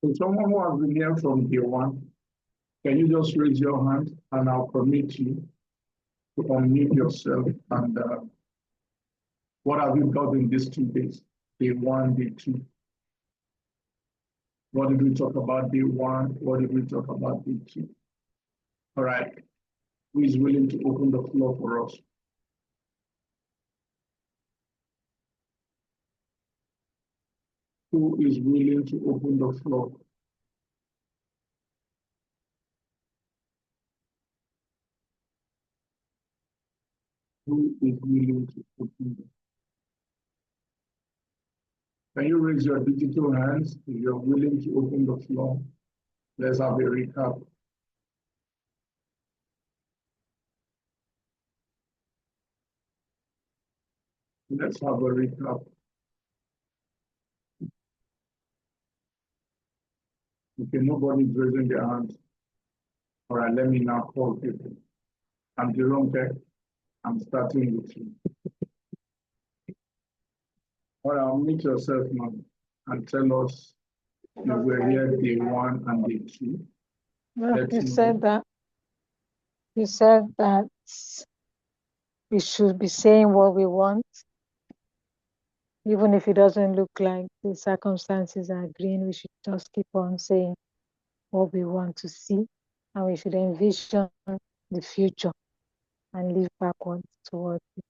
So someone who has been here from day one, can you just raise your hand and I'll permit you to unmute yourself and what have you got in these 2 days? Day one, day two. What did we talk about day one? What did we talk about day two? All right. Who is willing to open the floor for us? Who is willing to open the floor? Who is willing to open the floor? Can you raise your digital hands if you're willing to open the floor? Let's have a recap. Let's have a recap. Okay, nobody's raising their hands. All right, let me now call people. I'm Jerome Tech. I'm starting with you. All right, unmute yourself now and tell us if we're here day one and day two. Well, you said that we should be saying what we want, even if it doesn't look like the circumstances are green. We should just keep on saying what we want to see, and we should envision the future and live backwards towards it.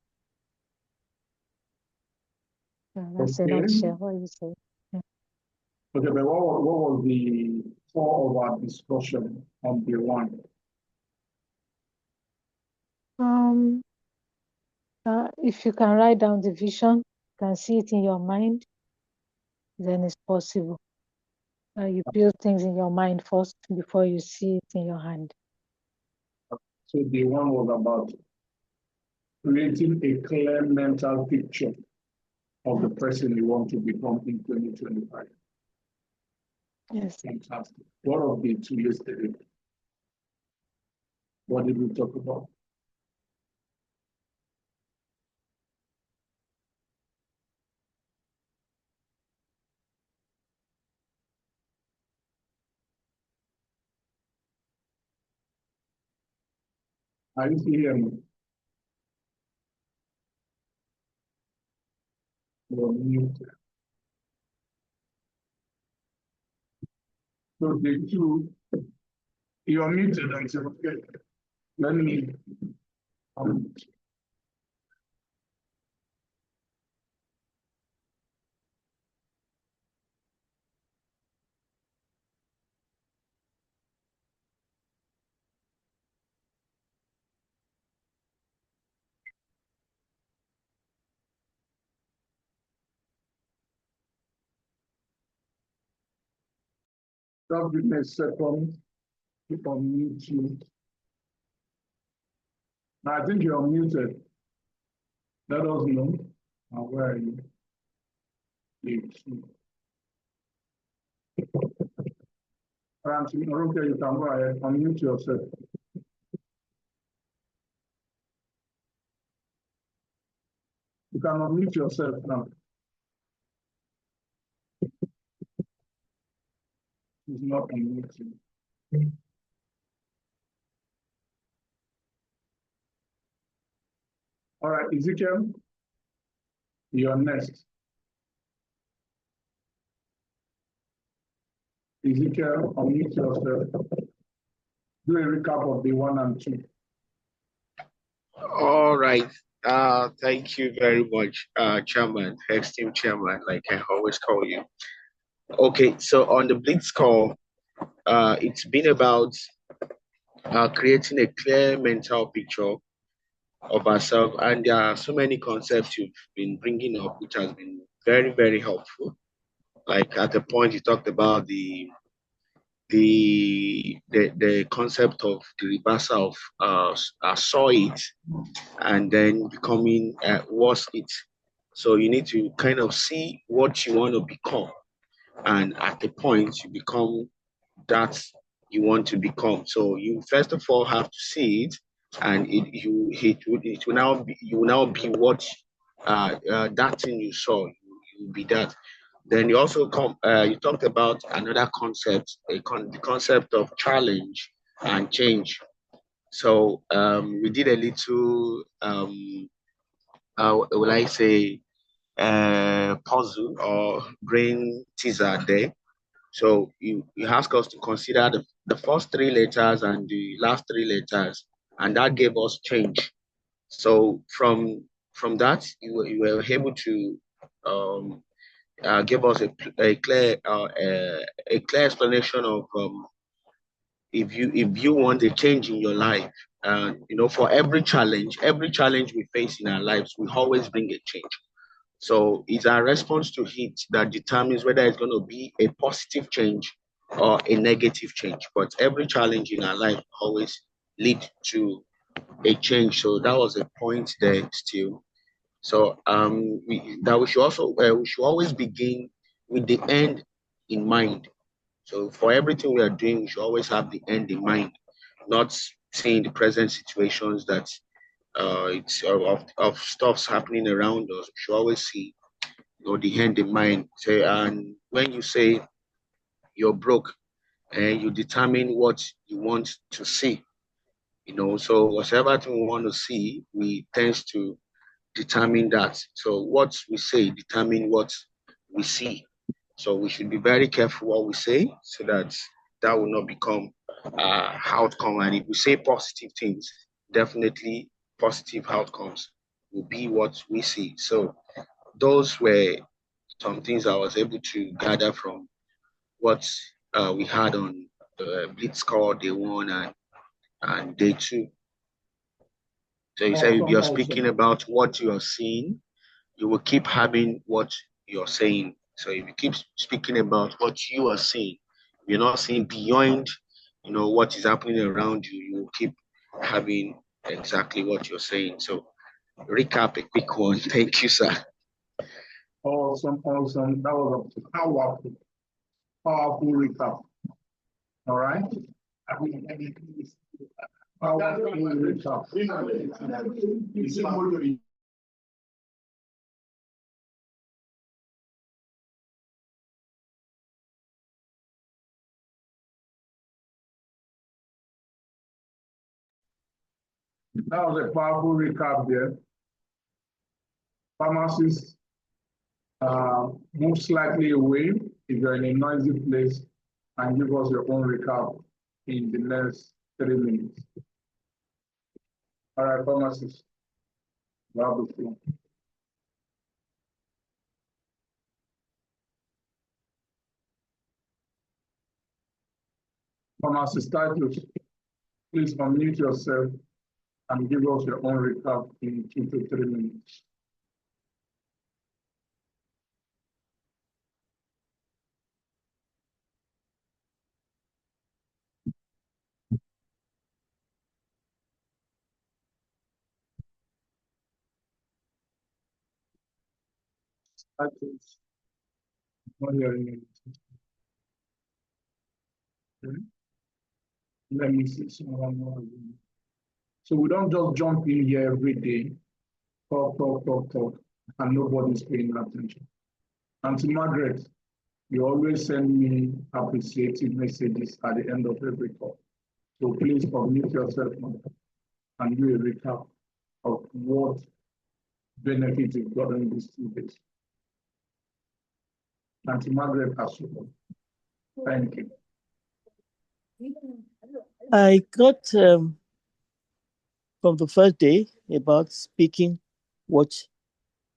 That's a nutshell. What you say? Okay, but what was the core of our discussion on day one? If you can write down the vision, you can see it in your mind, then it's possible. You build things in your mind first before you see it in your hand. So day one was about creating a clear mental picture of the person you want to become in 2025. Yes. Fantastic. What of day two yesterday? What did we talk about? Are you still hearing me? You're muted. So day two, you're muted. I said, okay, let me stop give me a second. Keep on mute. Now I think you're muted. Let us know. Where are you? Okay, you can go ahead. Unmute yourself. You can unmute yourself now. He's not unmuting. All right, Ezekiel, you're next. Ezekiel, unmute yourself. Do a recap of the 1 and 2. All right. Thank you very much, Chairman, Team Chairman, like I always call you. Okay, so on the Blitz call, it's been about creating a clear mental picture of ourselves, and there are so many concepts you've been bringing up, which has been very, very helpful. Like at the point you talked about the concept of the reversal of saw it and then becoming was it. So you need to kind of see what you want to become, and at the point you become that you want to become. So you first of all have to see it, and it will now be, you will now be what that thing you saw. You will be that. Then you also you talked about another concept, the concept of challenge and change. So we did a little, will I say, puzzle or brain teaser there. So you asked us to consider the first three letters and the last three letters, and that gave us change. So from that, you were able to um, give us a clear explanation of if you want a change in your life. For every challenge we face in our lives, we always bring a change. So it's our response to it that determines whether it's going to be a positive change or a negative change. But every challenge in our life always lead to a change. So that was a point there still. So we should always begin with the end in mind. So for everything we are doing, we should always have the end in mind, not seeing the present situations that it's of stuff's happening around us. We should always see the end in mind. Say, and when you say you're broke, and you determine what you want to see, so whatever thing we want to see, we tends to determine that. So what we say determine what we see. So we should be very careful what we say so that that will not become outcome. And if we say positive things, definitely positive outcomes will be what we see. So those were some things I was able to gather from what we had on the Blitz call day one and day two. So you say if you're speaking about what you are seeing, you will keep having what you're saying. So if you keep speaking about what you are seeing, you're not seeing beyond, what is happening around you, you will keep having exactly what you're saying. So recap a quick one. Thank you, sir. Awesome. That was a powerful recap. All right. Powerful recap. That was a powerful recap there. Pharmacists move slightly away if you're in a noisy place and give us your own recap in the next 3 minutes. All right, pharmacists, you have the floor. Pharmacist Titus, please unmute yourself and give us your own recap in 2 to 3 minutes. Titus, not hearing anything. Okay. Let me see someone more. So we don't just jump in here every day, talk, and nobody's paying attention. Auntie Margaret, you always send me appreciative messages at the end of every call. So please unmute yourself and do a recap of what benefits you've gotten these 2 days. Auntie Margaret has spoken. Thank you. I got from the first day about speaking what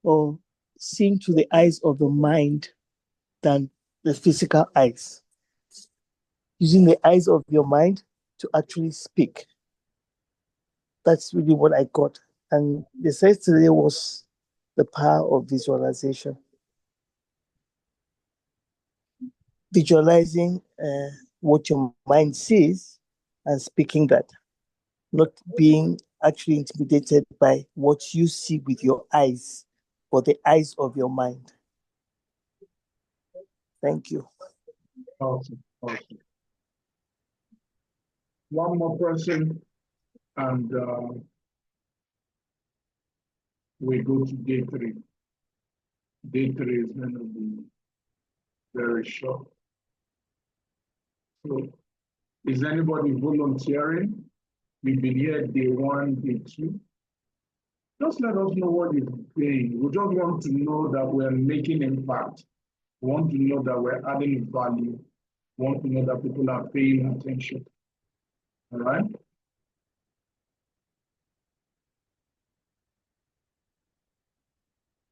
or seeing through the eyes of the mind than the physical eyes. Using the eyes of your mind to actually speak. That's really what I got. And the first today was the power of visualization. Visualizing what your mind sees and speaking that. Not being actually intimidated by what you see with your eyes, but the eyes of your mind. Thank you. Awesome. One more person, and we go to day 3. Day 3 is going to be Very short. So, is anybody volunteering? We've been here day 1, day 2. Just let us know what you're doing. We just want to know that we're making impact. We want to know that we're adding value. We want to know that people are paying attention. All right?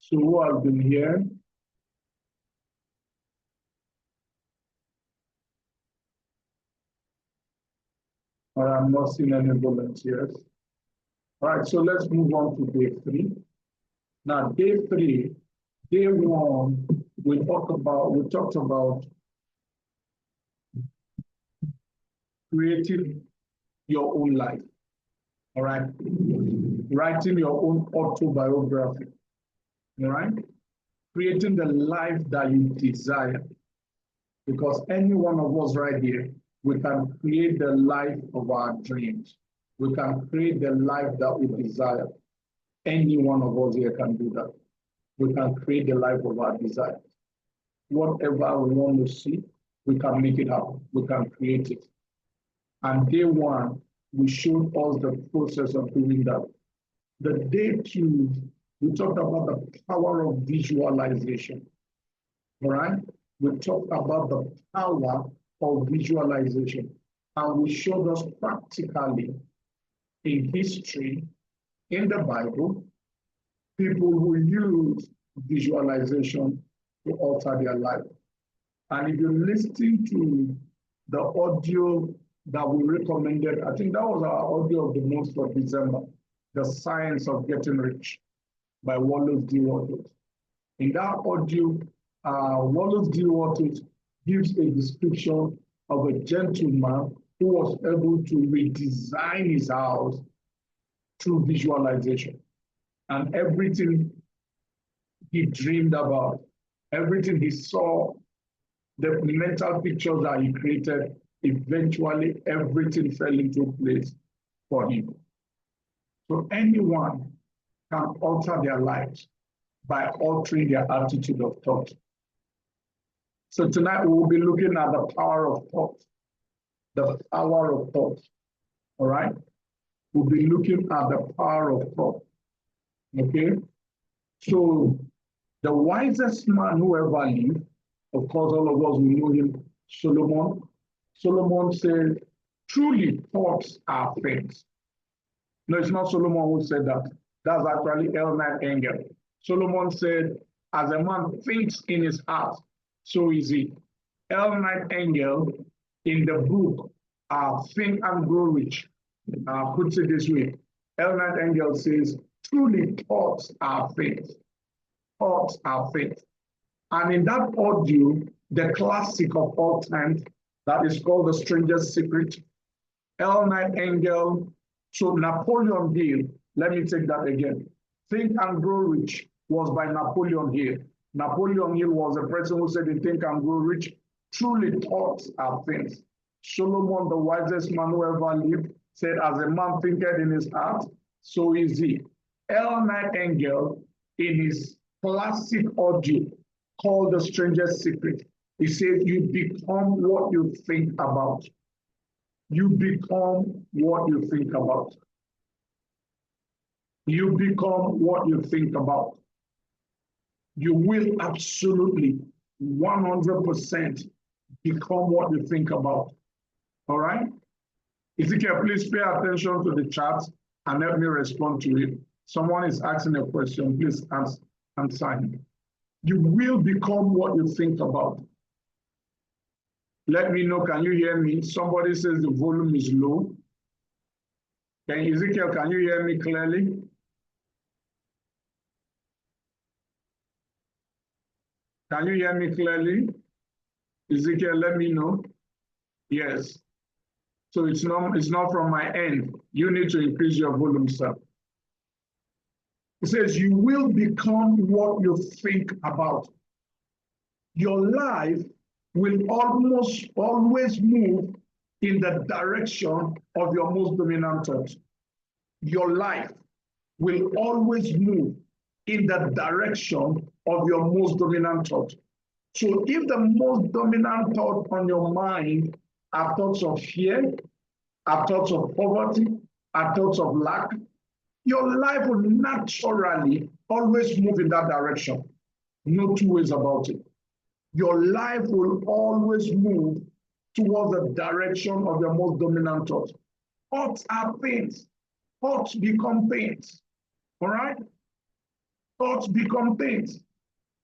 So who has been here? Or I'm not seeing any volunteers. All right, so let's move on to day 3. Now, day 3, day 1, we talked about creating your own life. All right, writing your own autobiography. All right, creating the life that you desire. Because any one of us right here, we can create the life of our dreams. We can create the life that we desire. Any one of us here can do that. We can create the life of our desire. Whatever we want to see, we can make it happen. We can create it. And day 1, we showed us the process of doing that. The day 2, we talked about the power of visualization. All right? We talked about the power of visualization. And we showed us practically in history, in the Bible, people who use visualization to alter their life. And if you listen to the audio that we recommended, I think that was our audio of the month for December, The Science of Getting Rich by Wallace D. Wattles. In that audio, Wallace D. Wattles gives a description of a gentleman who was able to redesign his house through visualization. And everything he dreamed about, everything he saw, the mental pictures that he created, eventually everything fell into place for him. So anyone can alter their lives by altering their attitude of thought. So tonight we will be looking at the power of thought. The power of thought. All right? We'll be looking at the power of thought. Okay? So the wisest man who ever lived, of course, all of us, we know him, Solomon. Solomon said, truly thoughts are things. No, it's not Solomon who said that. That's actually L9 Engel. Solomon said, as a man thinks in his heart, so is he. L9 Engel in the book, Think and Grow Rich, puts it this way. L9 Engel says, truly thoughts are things. Thoughts are things. And in that audio, the classic of all time, that is called The Stranger's Secret, L9 Engel, so Napoleon Hill, let me take that again. Think and Grow Rich was by Napoleon Hill. Napoleon Hill was a person who said in Think and Grow Rich, truly thoughts are things. Solomon, the wisest man who ever lived, said, as a man thinketh in his heart, so is he. L9 Engel, in his classic audio called The Stranger's Secret, he says, you become what you think about. You become what you think about. You become what you think about. You will absolutely 100% become what you think about. All right? Ezekiel, please pay attention to the chat and help me respond to it. Someone is asking a question, please answer him. You will become what you think about. Let me know, can you hear me? Somebody says the volume is low. Ezekiel, can you hear me clearly? Can you hear me clearly? Ezekiel, let me know. Yes. So it's not from my end. You need to increase your volume, sir. It says, you will become what you think about. Your life will almost always move in the direction of your most dominant thought. Your life will always move in the direction of your most dominant thought. So if the most dominant thought on your mind are thoughts of fear, are thoughts of poverty, are thoughts of lack, your life will naturally always move in that direction. No two ways about it. Your life will always move towards the direction of your most dominant thought. Thoughts are things. Thoughts become things. All right? Thoughts become things.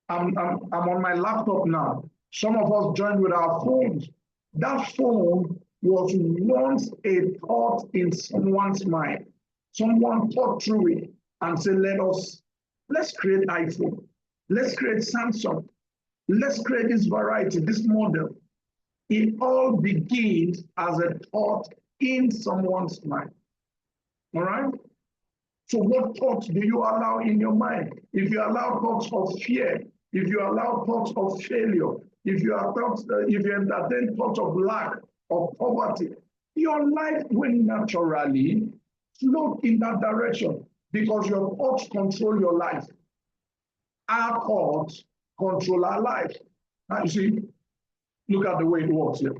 I'm on my laptop now. Some of us joined with our phones. That phone was once a thought in someone's mind. Someone thought through it and said, let's create iPhone. Let's create Samsung. Let's create this variety, this model. It all begins as a thought in someone's mind. All right? So what thoughts do you allow in your mind? If you allow thoughts of fear, if you allow thoughts of failure, if you entertain thoughts of lack, of poverty, your life will naturally float in that direction because your thoughts control your life. Our thoughts control our life. Now you see, look at the way it works here.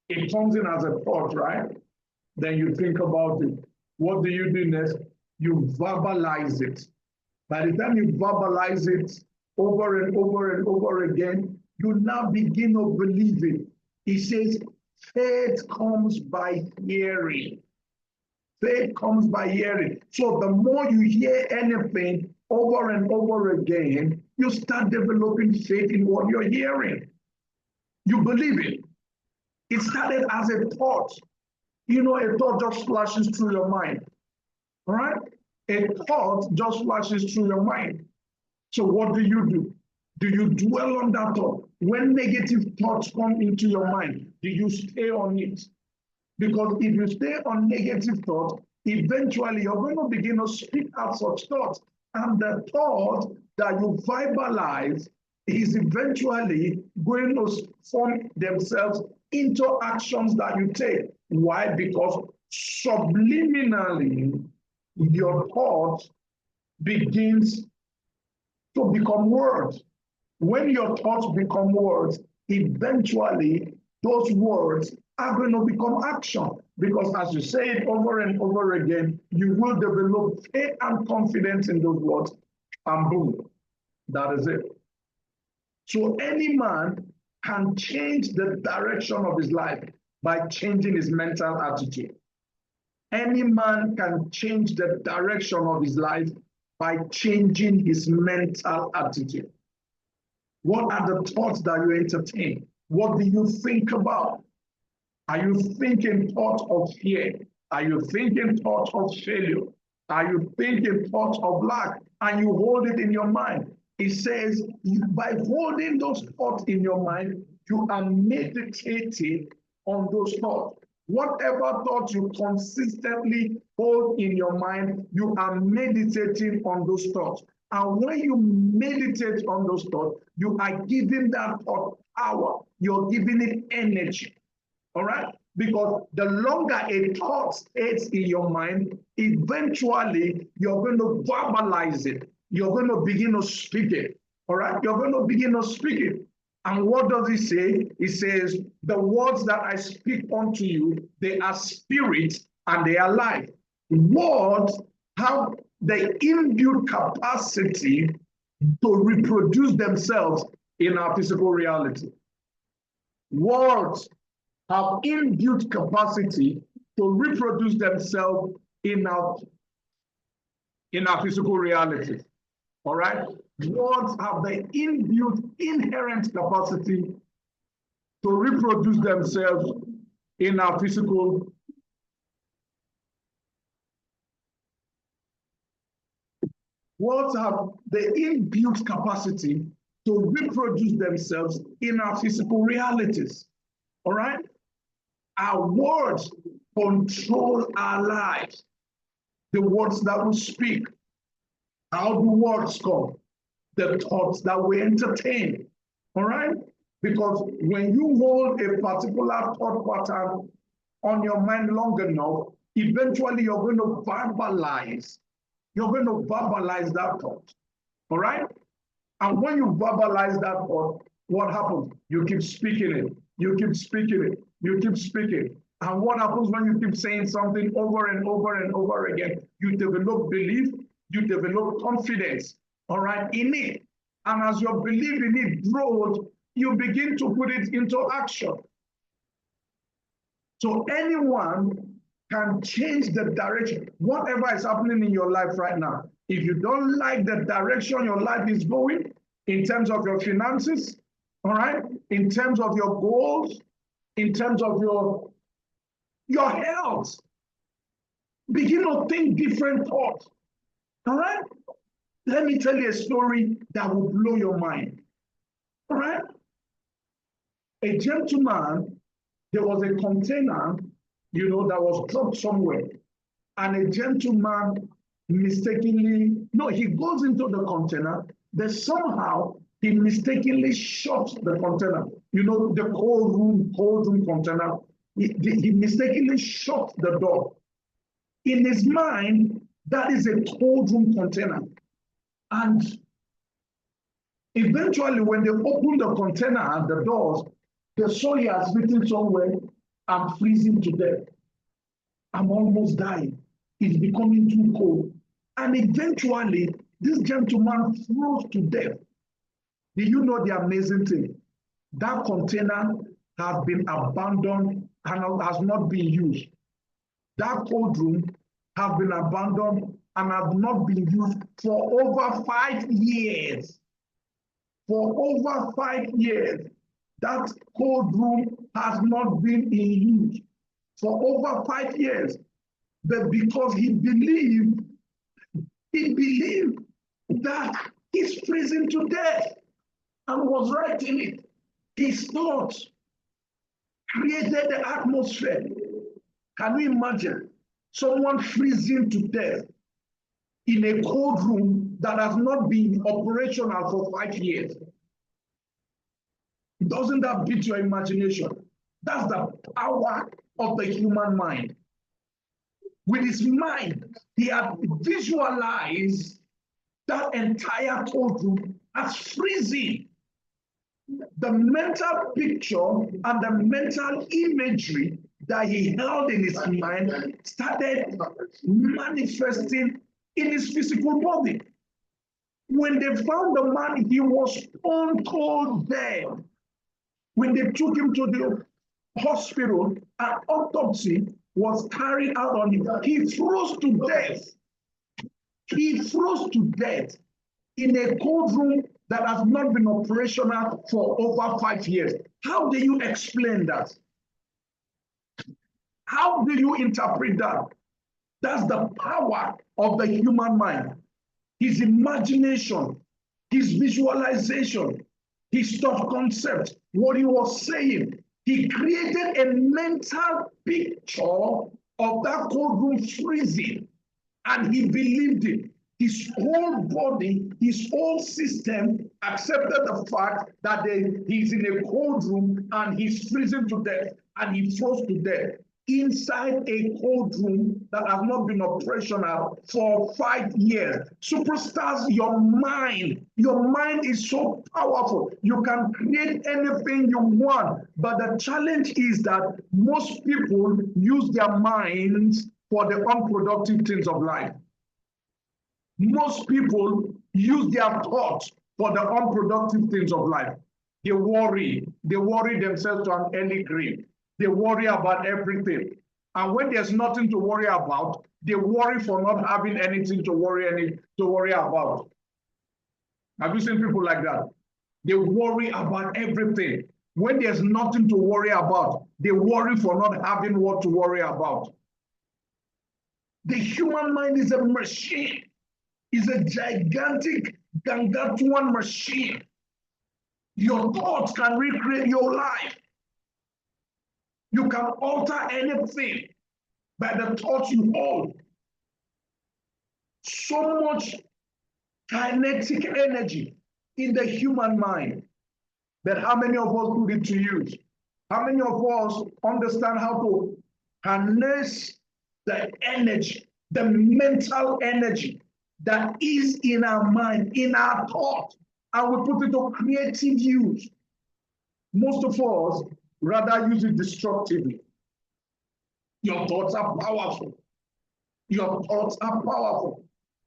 It comes in as a thought, right? Then you think about it. What do you do next? You verbalize it. By the time you verbalize it over and over and over again, you now begin to believe it. He says, faith comes by hearing. Faith comes by hearing. So the more you hear anything over and over again, you start developing faith in what you're hearing. You believe it. It started as a thought. You know, a thought just flashes through your mind. All right? A thought just flashes through your mind. So what do? Do you dwell on that thought? When negative thoughts come into your mind, do you stay on it? Because if you stay on negative thought, eventually you're going to begin to speak out such thoughts. And the thought that you verbalize is eventually going to form themselves into actions that you take. Why? Because subliminally, your thought begins to become words. When your thoughts become words, eventually those words are going to become action. Because as you say it over and over again, you will develop faith and confidence in those words, and boom, that is it. So any man can change the direction of his life by changing his mental attitude. Any man can change the direction of his life by changing his mental attitude. What are the thoughts that you entertain? What do you think about? Are you thinking thoughts of fear? Are you thinking thoughts of failure? Are you thinking thoughts of lack? And you hold it in your mind. It says, by holding those thoughts in your mind, you are meditating on those thoughts. Whatever thoughts you consistently hold in your mind, you are meditating on those thoughts. And when you meditate on those thoughts, you are giving that thought power. You're giving it energy. All right? Because the longer a thought stays in your mind, eventually you're going to verbalize it. You're going to begin to speak it. All right? You're going to begin to speak it. And what does he say? He says, the words that I speak unto you, they are spirit and they are life. Words have the inbuilt capacity to reproduce themselves in our physical reality. Words have inbuilt capacity to reproduce themselves in our physical reality. All right? Words have the inbuilt, inherent capacity to reproduce themselves in our physical. Words have the inbuilt capacity to reproduce themselves in our physical realities. All right? Our words control our lives. The words that we speak. How do words come? The thoughts that we entertain. All right? Because when you hold a particular thought pattern on your mind long enough, eventually you're going to verbalize. You're going to verbalize that thought. All right? And when you verbalize that thought, what happens? You keep speaking it. You keep speaking it. You keep speaking. And what happens when you keep saying something over and over and over again? You develop belief, you develop confidence, all right, in it. And as your belief in it grows, you begin to put it into action. So anyone can change the direction. Whatever is happening in your life right now, if you don't like the direction your life is going, in terms of your finances, all right, in terms of your goals, in terms of your health, begin to think different thoughts, all right? Let me tell you a story that will blow your mind, all right? A gentleman, there was a container, that was dropped somewhere, and a gentleman mistakenly, no, he goes into the container, but somehow he mistakenly shuts the container. The cold room container. He mistakenly shut the door. In his mind, that is a cold room container. And eventually, when they open the container and the doors, they saw he has written somewhere, "I'm freezing to death. I'm almost dying. It's becoming too cold." And eventually, this gentleman froze to death. Do you know the amazing thing? That container has been abandoned and has not been used. That cold room has been abandoned and has not been used for over 5 years. For over 5 years, that cold room has not been in use for over 5 years. But because he believed that he's freezing to death and was writing it. His thoughts created the atmosphere. Can you imagine someone freezing to death in a cold room that has not been operational for 5 years? Doesn't that beat your imagination? That's the power of the human mind. With his mind, he had visualized that entire cold room as freezing. The mental picture and the mental imagery that he held in his mind started manifesting in his physical body. When they found the man, he was stone cold dead. When they took him to the hospital, an autopsy was carried out on him. He froze to death. He froze to death in a cold room that has not been operational for over 5 years. How do you explain that? How do you interpret that? That's the power of the human mind. His imagination, his visualization, his thought concept, what he was saying. He created a mental picture of that cold room freezing, and he believed it. His whole body, his whole system accepted the fact that he's in a cold room and he's freezing to death, and he froze to death inside a cold room that has not been operational for 5 years. Superstars, your mind is so powerful. You can create anything you want, but the challenge is that most people use their minds for the unproductive things of life. Most people use their thoughts for the unproductive things of life. They worry themselves to an early grave. They worry about everything. And when there's nothing to worry about, they worry for not having anything to worry about. Have you seen people like that? They worry about everything. When there's nothing to worry about, they worry for not having what to worry about. The human mind is a machine. It's a gigantic gargantuan machine. Your thoughts can recreate your life. You can alter anything by the thoughts you hold. So much kinetic energy in the human mind. But how many of us put it to use? How many of us understand how to harness the energy, the mental energy that is in our mind, in our thought, and we put it to creative use? Most of us rather use it destructively. Your thoughts are powerful. Your thoughts are powerful.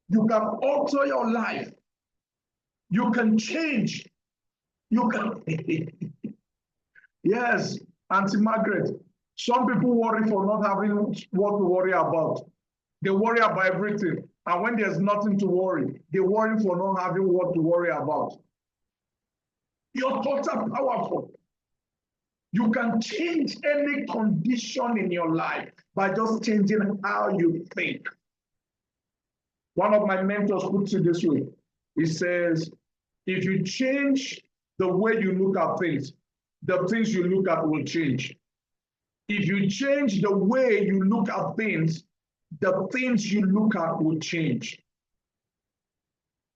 You can alter your life. You can change. You can. Yes, Auntie Margaret. Some people worry for not having what to worry about. They worry about everything. And when there's nothing to worry, they worry for not having what to worry about. Your thoughts are powerful. You can change any condition in your life by just changing how you think. One of my mentors puts it this way. He says, if you change the way you look at things, the things you look at will change. If you change the way you look at things, the things you look at will change.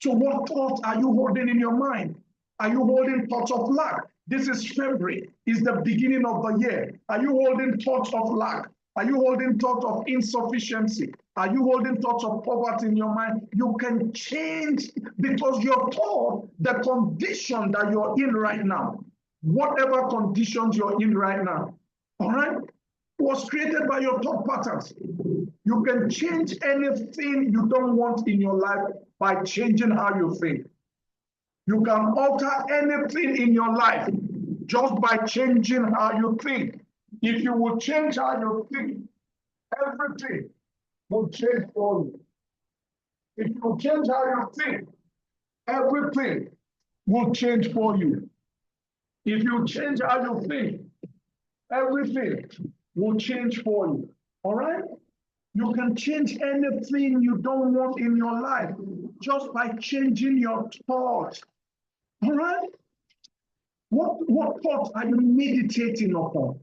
So what thoughts are you holding in your mind? Are you holding thoughts of lack? This is February. It's the beginning of the year. Are you holding thoughts of lack? Are you holding thoughts of insufficiency? Are you holding thoughts of poverty in your mind? You can change because your thought, the condition that you're in right now, whatever conditions you're in right now, all right, was created by your thought patterns. You can change anything you don't want in your life by changing how you think. You can alter anything in your life just by changing how you think. If you will change how you think, everything will change for you. If you change how you think, everything will change for you. If you change how you think, everything will change for you. All right? You can change anything you don't want in your life just by changing your thoughts. All right? What thoughts are you meditating upon?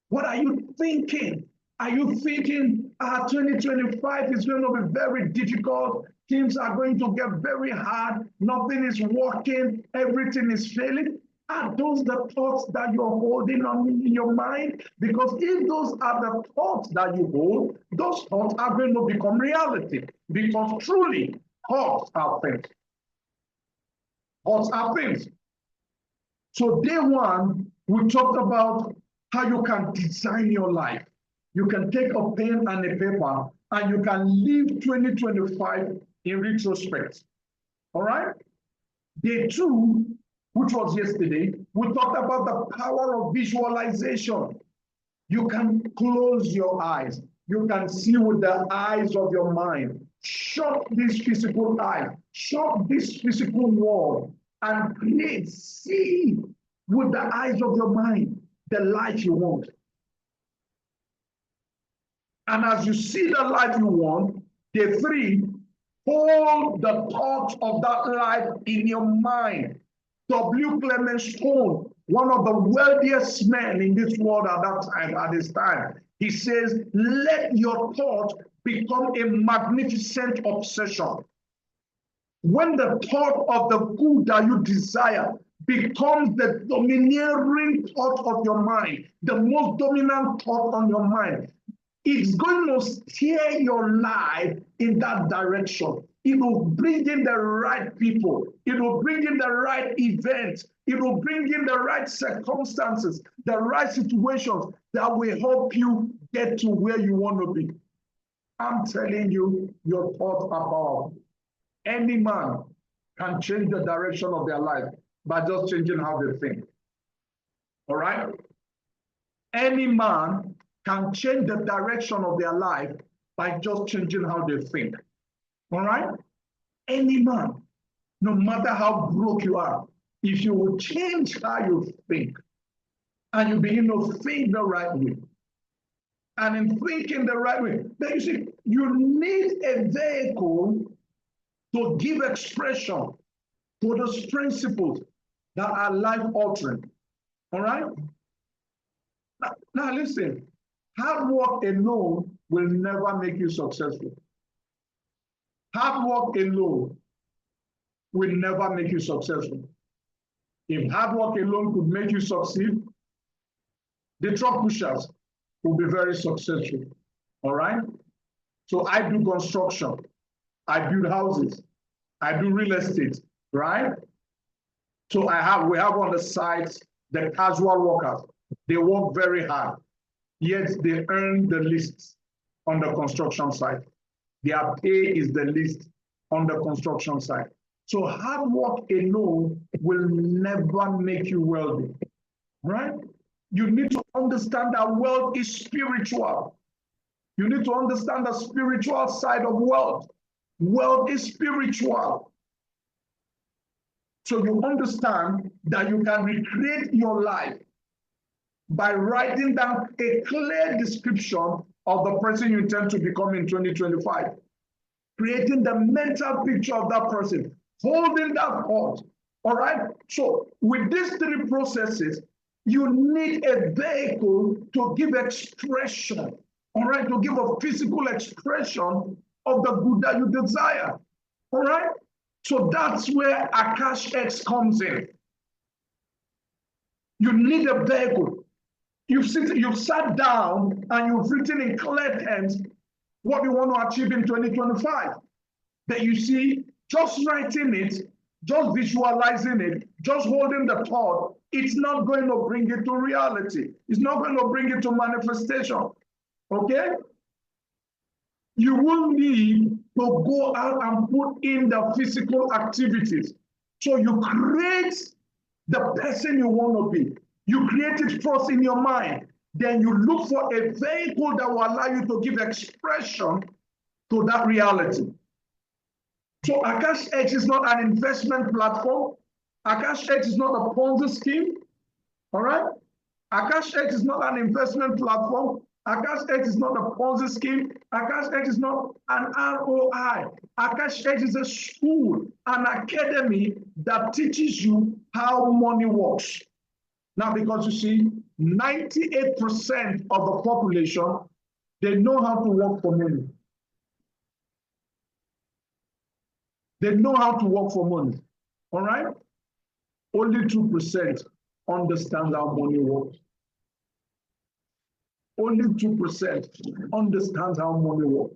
What are you thinking? Are you thinking 2025 is going to be very difficult? Things are going to get very hard. Nothing is working. Everything is failing. Are those the thoughts that you're holding on in your mind? Because if those are the thoughts that you hold, those thoughts are going to become reality. Because truly, thoughts are things. Thoughts are things. So day one, we talked about how you can design your life. You can take a pen and a paper and you can live 2025 in retrospect. All right? Day two, which was yesterday, we talked about the power of visualization. You can close your eyes. You can see with the eyes of your mind. Shut this physical eye. Shut this physical world and create, see with the eyes of your mind the life you want. And as you see the life you want, day three, hold the thought of that life in your mind. W. Clement Stone, one of the wealthiest men in this world at that time, at this time, he says, let your thought become a magnificent obsession. When the thought of the good that you desire becomes the domineering thought of your mind, the most dominant thought on your mind, it's going to steer your life in that direction. It will bring in the right people. It will bring in the right events. It will bring in the right circumstances, the right situations that will help you get to where you want to be. I'm telling you, your thoughts are powerful. Any man can change the direction of their life by just changing how they think. All right? Any man can change the direction of their life by just changing how they think. All right? Any man, no matter how broke you are, if you will change how you think and you begin to think the right way, and in thinking the right way, then you see, you need a vehicle to give expression to those principles that are life-altering. All right? Now listen, hard work alone will never make you successful. Hard work alone will never make you successful. If hard work alone could make you succeed, the truck pushers will be very successful. All right? So I do construction. I build houses. I do real estate, right? So we have on the site The casual workers, they work very hard, yet they earn the least on the construction site. Their pay is the least on the construction site. So hard work alone will never make you wealthy, right? You need to understand that wealth is spiritual. You need to understand the spiritual side of wealth. Wealth is spiritual. So you understand that you can recreate your life by writing down a clear description of the person you intend to become in 2025. Creating the mental picture of that person, holding that thought. All right? So with these three processes, you need a vehicle to give expression, all right, to give a physical expression of the good that you desire. All right? So that's where Akash X comes in. You need a vehicle. You've sat down and you've written in clear terms what you want to achieve in 2025. That you see, just writing it, just visualizing it, just holding the thought, it's not going to bring it to reality. It's not going to bring it to manifestation. Okay? You will need to go out and put in the physical activities. So you create the person you want to be. You create it first in your mind. Then you look for a vehicle that will allow you to give expression to that reality. So Akash X is not an investment platform. Akash X is not a Ponzi scheme. All right? Akash X is not an investment platform. Akash X is not a Ponzi scheme. Akash X is not an ROI. Akash X is a school, an academy that teaches you how money works. Now, because you see, 98% of the population, they know how to work for money. They know how to work for money. All right? Only 2% understand how money works. Only 2% understand how money works.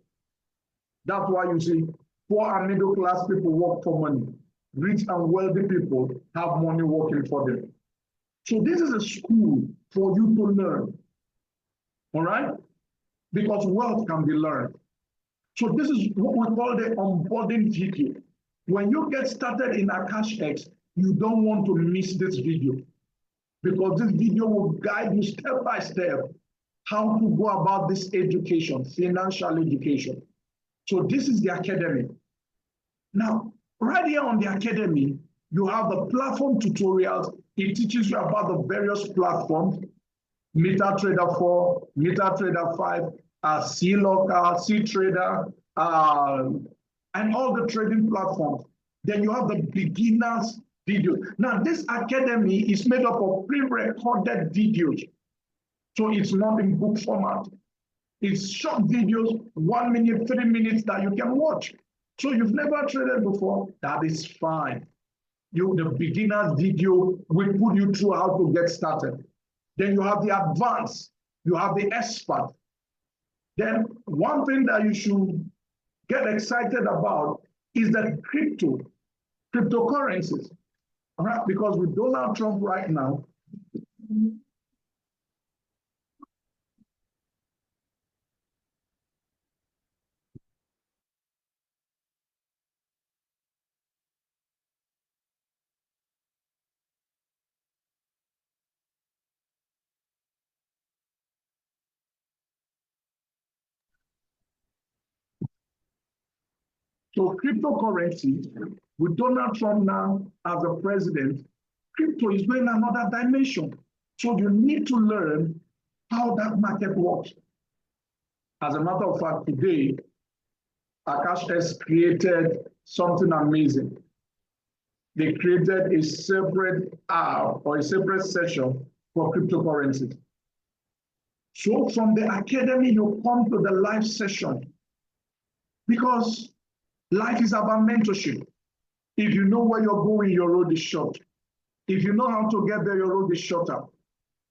That's why you see poor and middle class people work for money. Rich and wealthy people have money working for them. So this is a school for you to learn. All right? Because wealth can be learned. So this is what we call the onboarding video. When you get started in Akash X, you don't want to miss this video, because this video will guide you step by step how to go about this education, financial education. So this is the academy. Now, right here on the academy, you have the platform tutorials. It teaches you about the various platforms, MetaTrader 4, MetaTrader 5, C-Locker, C-Trader, and all the trading platforms. Then you have the beginners video. Now, this academy is made up of pre-recorded videos. So it's not in book format. It's short videos, 1 minute, 3 minutes that you can watch. So you've never traded before, that is fine. The beginner's video will put you through how to get started. Then you have the advanced, you have the expert. Then one thing that you should get excited about is the cryptocurrencies. All right? Because with Donald Trump right now, so cryptocurrency, with Donald Trump now as a president, crypto is going another dimension. So you need to learn how that market works. As a matter of fact, today, Akash has created something amazing. They created a separate hour or a separate session for cryptocurrencies. So from the academy, you come to the live session, because life is about mentorship. If you know where you're going, your road is short. If you know how to get there, your road is shorter.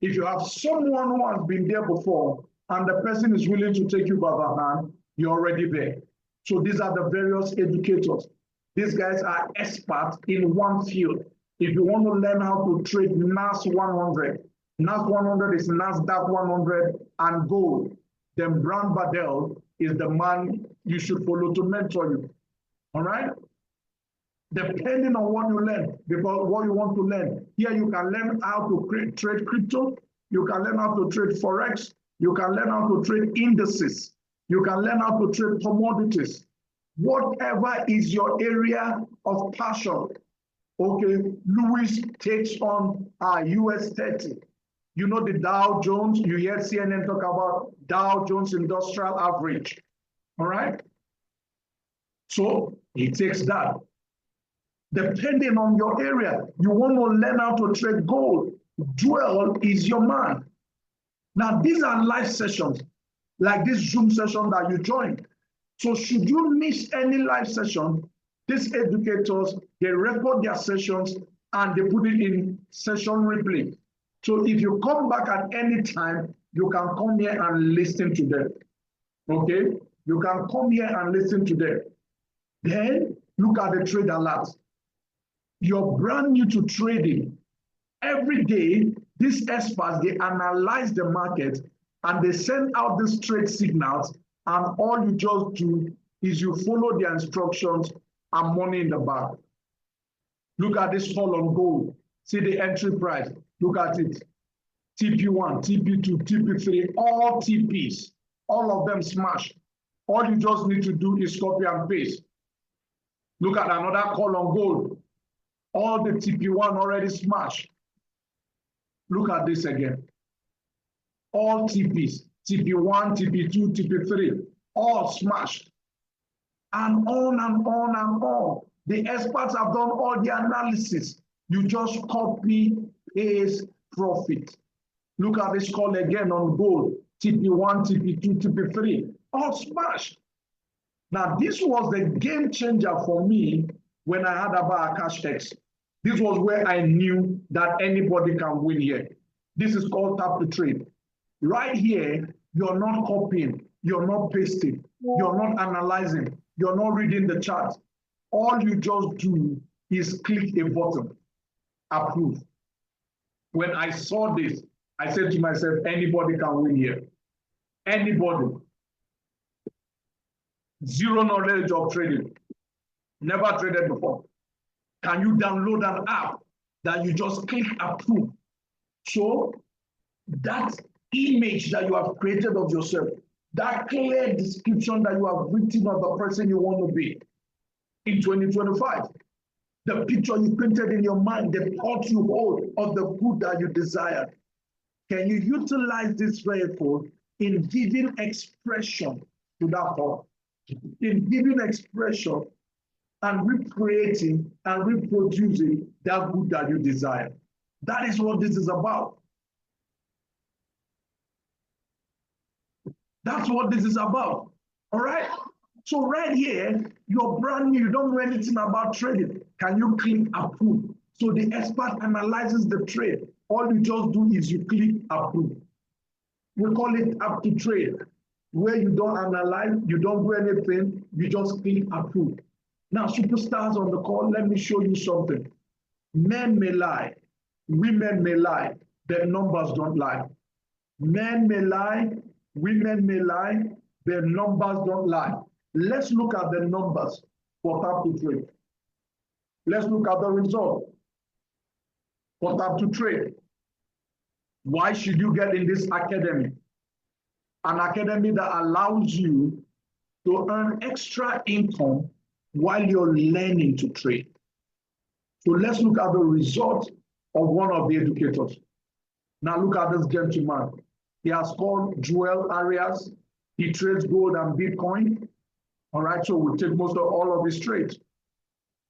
If you have someone who has been there before and the person is willing to take you by the hand, you're already there. So these are the various educators. These guys are experts in one field. If you want to learn how to trade NAS 100, NAS 100 is NASDAQ 100 and gold, then Brand Badel is the man you should follow to mentor you. All right? Depending on what you learn, because what you want to learn. Here you can learn how to trade crypto, you can learn how to trade Forex, you can learn how to trade indices, you can learn how to trade commodities. Whatever is your area of passion. Okay, Lewis takes on US 30. You know the Dow Jones, you hear CNN talk about Dow Jones Industrial Average. All right? So he takes that. Depending on your area, you want to learn how to trade gold. Joel is your man. Now, these are live sessions, like this Zoom session that you joined. So should you miss any live session, these educators, they record their sessions and they put it in session replay. So if you come back at any time, you can come here and listen to them. Okay? You can come here and listen to them. Then look at the trade alert. You're brand new to trading. Every day, these experts, they analyze the market and they send out these trade signals, and all you just do is you follow their instructions and money in the bank. Look at this fall on gold. See the entry price. Look at it. TP1, TP2, TP3, all TPs. All of them smash. All you just need to do is copy and paste. Look at another call on gold. All the TP1 already smashed. Look at this again. All TPs, TP1, TP2, TP3, all smashed. And on and on and on. The experts have done all the analysis. You just copy, paste, profit. Look at this call again on gold. TP1, TP2, TP3, all smashed. Now, this was the game changer for me when I had about Cash X. This was where I knew that anybody can win here. This is called tap to trade. Right here, you're not copying, you're not pasting, you're not analyzing, you're not reading the chart. All you just do is click a button, approve. When I saw this, I said to myself, anybody can win here. Anybody. Zero knowledge of trading. Never traded before. Can you download an app that you just click approve? So that image that you have created of yourself, that clear description that you have written of the person you want to be in 2025, the picture you painted in your mind, the thought you hold of the good that you desire, can you utilize this vehicle in giving expression to that thought, in giving expression and recreating and reproducing that good that you desire? That is what this is about. That's what this is about. All right? So right here, you're brand new, you don't know anything about trading. Can you click approve? So the expert analyzes the trade. All you just do is you click approve. We call it up to trade, where you don't analyze, you don't do anything, you just click approve. Now, superstars on the call, let me show you something. Men may lie, women may lie, their numbers don't lie. Men may lie, women may lie, their numbers don't lie. Let's look at the numbers for tap to trade. Let's look at the result for tap to trade. Why should you get in this academy? An academy that allows you to earn extra income while you're learning to trade. So let's look at the result of one of the educators. Now look at this gentleman. He has called Joel Arias. He trades gold and Bitcoin. All right, so we'll take most of all of his trades.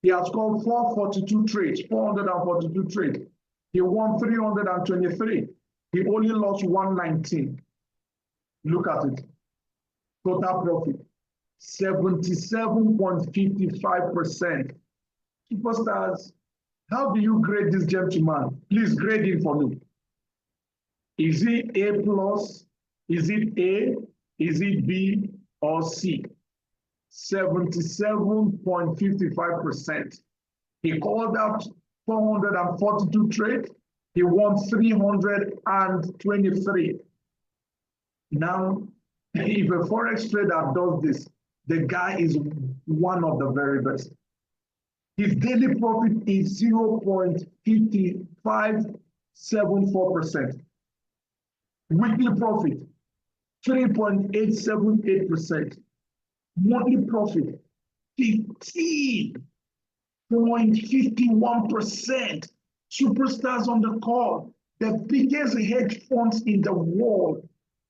He has called 442 trades, 442 trades. He won 323. He only lost 119. Look at it. Total profit, 77.55%. Superstars, how do you grade this gentleman? Please grade him for me. Is it A plus? Is it A? Is it B or C? 77.55%. He called out 442 trades. He won 323. Now, if a forex trader does this, the guy is one of the very best. His daily profit is 0.5574%. Weekly profit, 3.878%. Monthly profit, 15.51%. Superstars on the call, the biggest hedge funds in the world,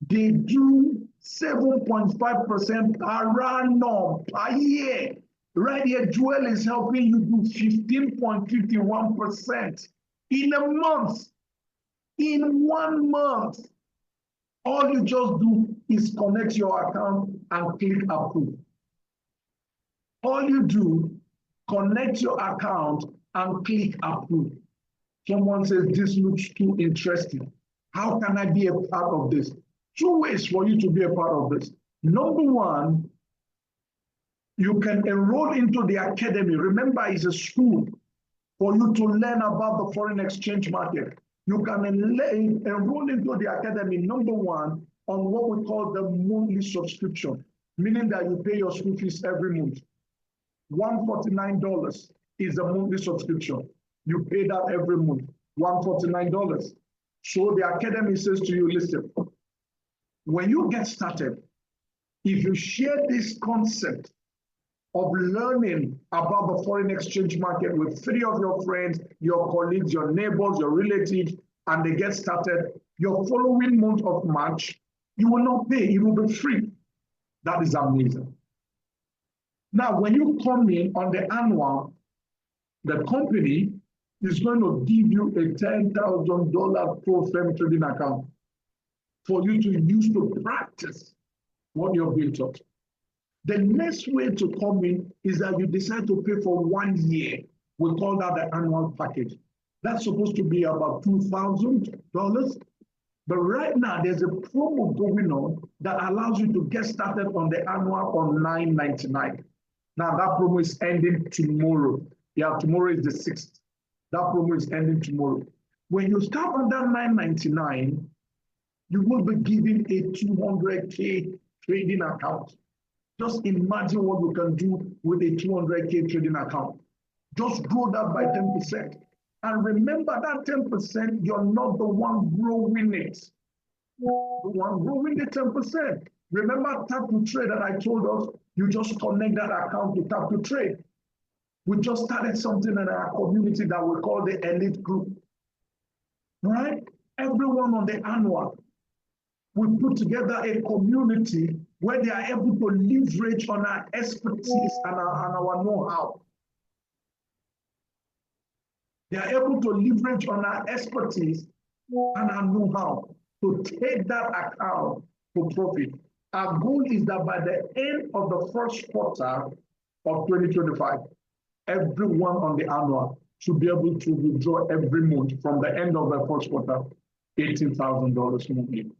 they do 7.5% per annum per year. Right here, Joel is helping you do 15.51% in a month. In 1 month, all you just do is connect your account and click approve. All you do, connect your account and click approve. Someone says, this looks too interesting. How can I be a part of this? 2 ways for you to be a part of this. Number one, you can enroll into the academy. Remember, it's a school for you to learn about the foreign exchange market. You can enroll into the academy, number one, on what we call the monthly subscription, meaning that you pay your school fees every month. $149 is a monthly subscription. You pay that every month, $149. So the academy says to you, listen, when you get started, if you share this concept of learning about the foreign exchange market with 3 of your friends, your colleagues, your neighbors, your relatives, and they get started, your following month of March, you will not pay, it will be free. That is amazing. Now, when you come in on the annual, the company is going to give you a $10,000 pro firm trading account for you to use to practice what you're being taught. The next way to come in is that you decide to pay for 1 year. We call that the annual package. That's supposed to be about $2,000. But right now, there's a promo going on that allows you to get started on the annual on $9.99. Now, that promo is ending tomorrow. Yeah, tomorrow is the 6th. That promo is ending tomorrow. When you start on that $9.99, you will be given a 200K trading account. Just imagine what you can do with a 200K trading account. Just grow that by 10%. And remember that 10%, you're not the one growing it. The one growing the 10%. Remember Tap to Trade that I told us, you just connect that account to Tap to Trade. We just started something in our community that we call the elite group. Right? Everyone on the annual, we put together a community where they are able to leverage on our expertise and our know-how. They are able to leverage on our expertise and our know-how to take that account to profit. Our goal is that by the end of the first quarter of 2025, everyone on the annual should be able to withdraw every month from the end of the first quarter, $18,000 monthly.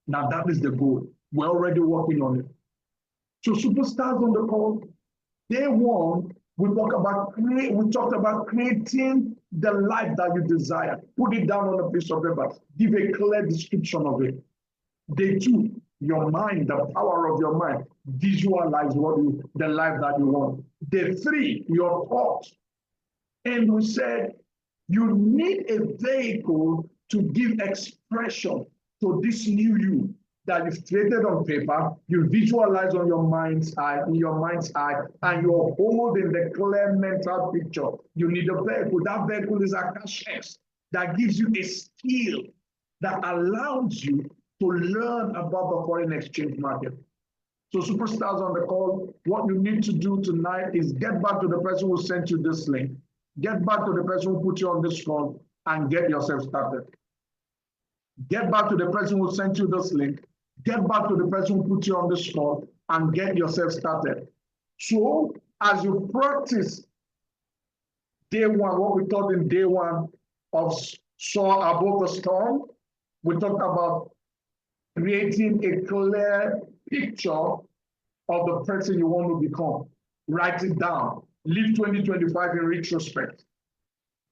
Now that is the goal. We're already working on it. So superstars on the call, day one, we talked about creating the life that you desire. Put it down on a piece of paper. Give a clear description of it. Day two, your mind, the power of your mind. Visualize the life that you want. Day three, your thoughts. And we said you need a vehicle to give expression to this new you that you've created on paper, you visualize on your mind's eye, and you're holding the clear mental picture. You need a vehicle. That vehicle is a cash that gives you a skill that allows you to learn about the foreign exchange market. So superstars on the call, what you need to do tonight is get back to the person who sent you this link, get back to the person who put you on this call, and get yourself started. Get back to the person who sent you this link, get back to the person who put you on this call, and get yourself started. So as you practice day one, what we taught in day one of Soar Above the Storm, we talked about creating a clear picture of the person you want to become. Write it down. Live 2025 in retrospect.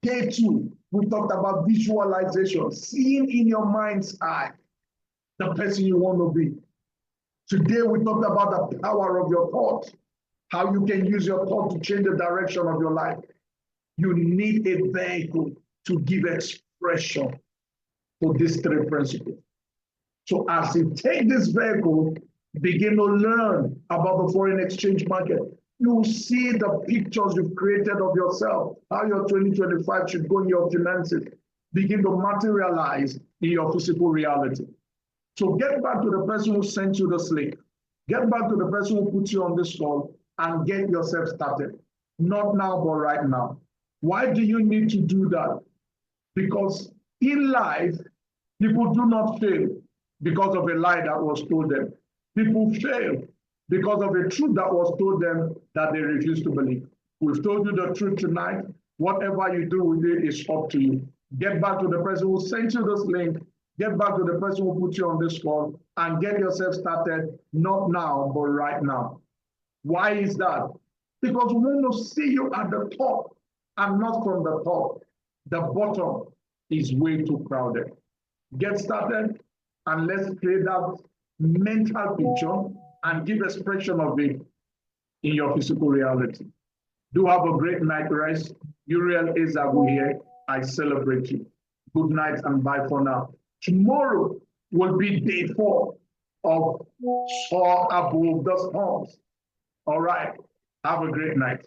Day 2, we talked about visualization, seeing in your mind's eye the person you want to be. Today, we talked about the power of your thought, how you can use your thought to change the direction of your life. You need a vehicle to give expression to these 3 principles. So as you take this vehicle, begin to learn about the foreign exchange market. You will see the pictures you've created of yourself, how your 2025 should go in your finances, begin to materialize in your physical reality. So get back to the person who sent you this link. Get back to the person who put you on this call and get yourself started. Not now, but right now. Why do you need to do that? Because in life, people do not fail because of a lie that was told them. People fail because of a truth that was told them that they refuse to believe. We've told you the truth tonight. Whatever you do with it is up to you. Get back to the person who sent you this link. Get back to the person who put you on this call and get yourself started, not now, but right now. Why is that? Because we want to see you at the top and not from the top. The bottom is way too crowded. Get started and let's create that mental picture and give expression of it in your physical reality. Do have a great night rest. Uriel Ezagu here. I celebrate you. Good night and bye for now. Tomorrow will be day 4 of Soar Above the Storms. All right. Have a great night.